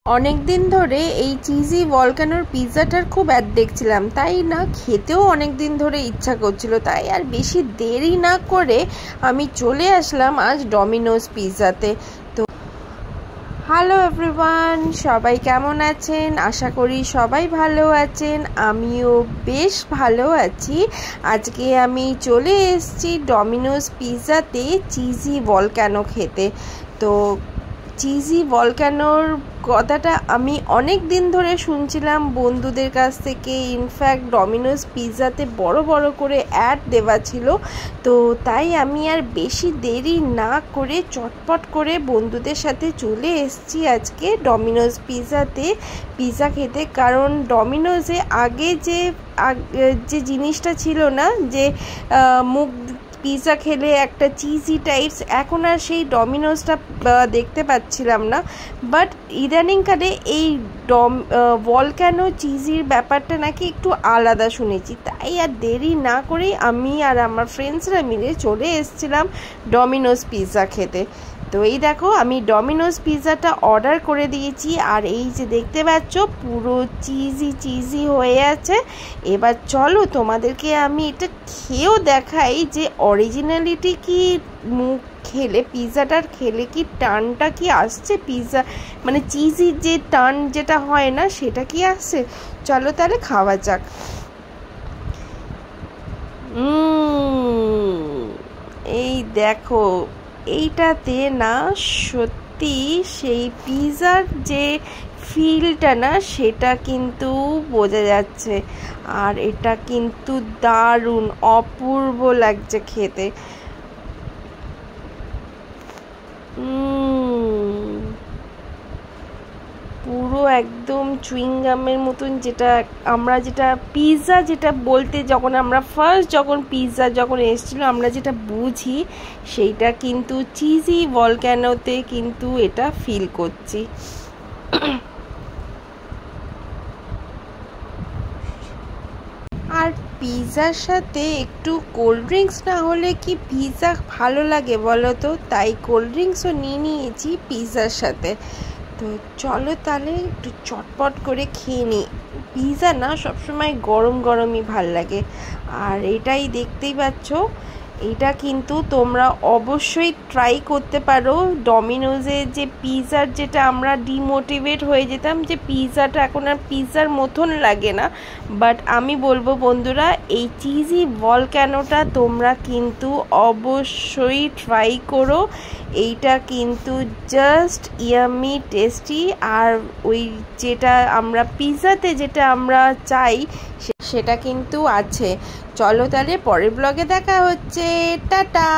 অনেক দিন ধরে এই চিজি ভলকানোর পিৎজাটার খুব অ্যাড দেখছিলাম, তাই না খেতেও অনেক দিন ধরে ইচ্ছা করছিল। তাই আর বেশি দেরি না করে আমি চলে আসলাম আজ ডমিনোজ পিৎজাতে। তো হ্যালো এভরিওয়ান, সবাই কেমন আছেন? আশা করি সবাই ভালো আছেন, আমিও বেশ ভালো আছি। আজকে আমি চলে এসেছি ডমিনোজ পিৎজাতে চিজি ভলকানো খেতে। তো চিজি ভলকানোর কথাটা আমি অনেক দিন ধরে শুনছিলাম বন্ধুদের কাছ থেকে। ইনফ্যাক্ট ডমিনোজ পিৎজাতে বড় বড় করে অ্যাড দেওয়া ছিল। তো তাই আমি আর বেশি দেরি না করে চটপট করে বন্ধুদের সাথে চলে এসেছি আজকে ডমিনোজ পিৎজাতে পিৎজা খেতে। কারণ ডমিনোজে আগে যে জিনিসটা ছিল না, যে মুখ পিৎজা খেলে একটা চিজি টাইপস, এখন আর সেই ডমিনোজটা দেখতে পাচ্ছিলাম না। বাট ইদানিংকালে এই ভলকানো চিজির ব্যাপারটা নাকি একটু আলাদা শুনেছি। তাই আর দেরি না করেই আমি আর আমার ফ্রেন্ডসরা মিলে চলে এসেছিলাম ডমিনোজ পিৎজা খেতে। তো এই দেখো, আমি ডমিনোজ পিৎজাটা অর্ডার করে দিয়েছি, আর এই যে দেখতে পাচ্ছ পুরো চিজি হয়ে আছে। এবার চলো তোমাদেরকে আমি এটা খেয়েও দেখাই যে অরিজিনালিটি কি, মুখ খেলে পিৎজাটার খেলে কি টানটা কি আসছে, পিৎজা মানে চিজির যে টান যেটা হয় না সেটা কি আসছে। চলো তাহলে খাওয়া যাক। এই দেখো, এইটাতে না সত্যি সেই পিৎজার যে ফিলটা না সেটা কিন্তু বোঝা যাচ্ছে। আর এটা কিন্তু দারুণ অপূর্ব লাগছে খেতে। পুরো একদম চুইংগামের মতন, যেটা পিৎজা যেটা বলতে যখন পিৎজা এসেছিল আমরা যেটা বুঝি, সেইটা কিন্তু চিজি ভলকানোতে কিন্তু এটা ফিল করছি। আর পিৎজার সাথে একটু কোল্ড ড্রিঙ্কস না হলে কি পিৎজা ভালো লাগে বলো তো? তাই কোল্ড ড্রিঙ্কসও নিয়ে নিয়েছি পিৎজার সাথে। তো চলো তাহলে একটু চটপট করে খেয়ে নিই। পিৎজা না সবসময় গরম গরমই ভাল লাগে। আর এটাই দেখতেই পাচ্ছ, এটা কিন্তু তোমরা অবশ্যই ট্রাই করতে পারো। ডমিনোজের যে পিৎজার যেটা আমরা ডিমোটিভেট হয়ে যেতাম যে পিৎজাটা এখন আর পিৎজার মতন লাগে না, বাট আমি বলবো বন্ধুরা, এই চিজি ভলকানোটা তোমরা কিন্তু অবশ্যই ট্রাই করো। এইটা কিন্তু জাস্ট ইয়ামি টেস্টি। আর ওই যেটা আমরা পিৎজাতে যেটা আমরা চাই সেটা কিন্তু আছে। চলো তাহলে পরের ব্লগে দেখা হচ্ছে, টাটা।